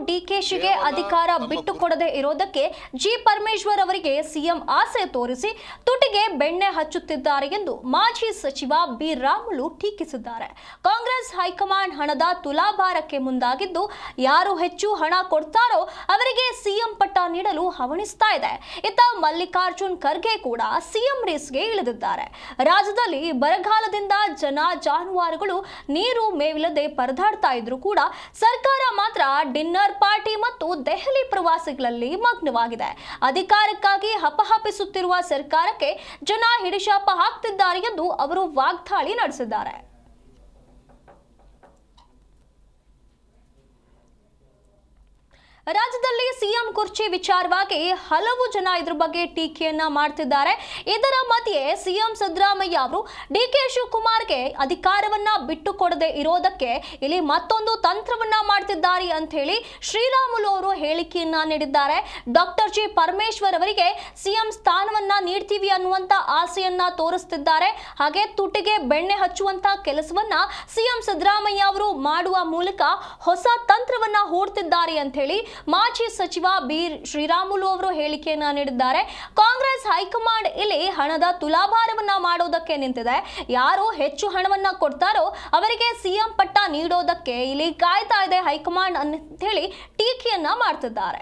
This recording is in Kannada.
ಡಿಕೆಶಿಗೆ ಅಧಿಕಾರ ಬಿಟ್ಟುಕೊಡದೆ ಇರೋದಕ್ಕೆ ಜಿ ಪರಮೇಶ್ವರ್ ಅವರಿಗೆ ಸಿಎಂ ಆಸೆ ತೋರಿಸಿ ತುಟಿಗೆ ಬೆಣ್ಣೆ ಹಚ್ಚುತ್ತಿದ್ದಾರೆ ಎಂದು ಮಾಜಿ ಸಚಿವ ಬಿ ರಾಮುಲು ಟೀಕಿಸಿದ್ದಾರೆ. ಕಾಂಗ್ರೆಸ್ ಹೈಕಮಾಂಡ್ ಹಣದ ತುಲಾಭಾರಕ್ಕೆ ಮುಂದಾಗಿದ್ದು ಯಾರು ಹೆಚ್ಚು ಹಣ ಕೊಡ್ತಾರೋ ಅವರಿಗೆ ಸಿಎಂ ಪಟ್ಟ ನೀಡಲು ಹವಣಿಸ್ತಾ ಇದೆ. ಇತ್ತ ಮಲ್ಲಿಕಾರ್ಜುನ್ ಖರ್ಗೆ ಕೂಡ ಸಿಎಂ ರೇಸ್ಗೆ ಇಳಿದಿದ್ದಾರೆ. ರಾಜ್ಯದಲ್ಲಿ ಬರಗಾಲದಿಂದ ಜನ ಜಾನುವಾರುಗಳು ನೀರು ಮೇವಿಲ್ಲದೆ ಪರದಾಡ್ತಾ ಇದ್ರು ಕೂಡ ಸರ್ಕಾರ ಮಾತ್ರ ಡಿನ್ನರ್ ಪಾರ್ಟಿ ಮತ್ತು ದೆಹಲಿ ಪ್ರವಾಸಿಗಳಲ್ಲಿ ಮಗ್ನವಾಗಿದೆ. ಅಧಿಕಾರಕ್ಕಾಗಿ ಹಪಹಪಿಸುತ್ತಿರುವ ಸರ್ಕಾರಕ್ಕೆ ಜನ ಹಿಡಿಶಾಪ ಹಾಕ್ತಿದ್ದಾರೆ ಎಂದು ಅವರು ವಾಗ್ದಾಳಿ ನಡೆಸಿದ್ದಾರೆ. ರಾಜ್ಯದಲ್ಲಿ ಸಿಎಂ ಕುರ್ಚಿ ವಿಚಾರವಾಗಿ ಹಲವು ಜನ ಇದರ ಬಗ್ಗೆ ಟೀಕೆಯನ್ನ ಮಾಡ್ತಿದ್ದಾರೆ. ಇದರ ಮಧ್ಯೆ ಸಿಎಂ ಸಿದ್ದರಾಮಯ್ಯ ಅವರು ಡಿಕೆ ಶಿವಕುಮಾರ್ಗೆ ಅಧಿಕಾರವನ್ನ ಬಿಟ್ಟುಕೊಡದೆ ಇರೋದಕ್ಕೆ ಇಲ್ಲಿ ಮತ್ತೊಂದು ತಂತ್ರವನ್ನ ಮಾಡ್ತಿದ್ದಾರೆ ಅಂತ ಹೇಳಿ ಶ್ರೀರಾಮುಲು ಅವರು ಹೇಳಿಕೆಯನ್ನ ನೀಡಿದ್ದಾರೆ. ಡಾಕ್ಟರ್ ಜಿ ಪರಮೇಶ್ವರ್ ಅವರಿಗೆ ಸಿಎಂ ಸ್ಥಾನವನ್ನ ನೀಡ್ತೀವಿ ಅನ್ನುವಂತ ಆಸೆಯನ್ನ ತೋರಿಸ್ತಿದ್ದಾರೆ. ಹಾಗೆ ತುಟಿಗೆ ಬೆಣ್ಣೆ ಹಚ್ಚುವಂತ ಕೆಲಸವನ್ನ ಸಿಎಂ ಸಿದ್ದರಾಮಯ್ಯ ಅವರು ಮಾಡುವ ಮೂಲಕ ಹೊಸ ತಂತ್ರವನ್ನ ಹೂಡ್ತಿದ್ದಾರೆ ಅಂತ ಹೇಳಿ ಮಾಜಿ ಸಚಿವ ಬಿ ಶ್ರೀರಾಮುಲು ಅವರು ಹೇಳಿಕೆಯನ್ನ ನೀಡಿದ್ದಾರೆ. ಕಾಂಗ್ರೆಸ್ ಹೈಕಮಾಂಡ್ ಇಲ್ಲಿ ಹಣದ ತುಲಾಭಾರವನ್ನ ಮಾಡೋದಕ್ಕೆ ನಿಂತಿದೆ. ಯಾರು ಹೆಚ್ಚು ಹಣವನ್ನ ಕೊಡ್ತಾರೋ ಅವರಿಗೆ ಸಿಎಂ ಪಟ್ಟ ನೀಡೋದಕ್ಕೆ ಇಲ್ಲಿ ಕಾಯ್ತಾ ಇದೆ ಹೈಕಮಾಂಡ್ ಅಂತ ಹೇಳಿ ಟೀಕೆಯನ್ನ ಮಾಡ್ತಿದ್ದಾರೆ.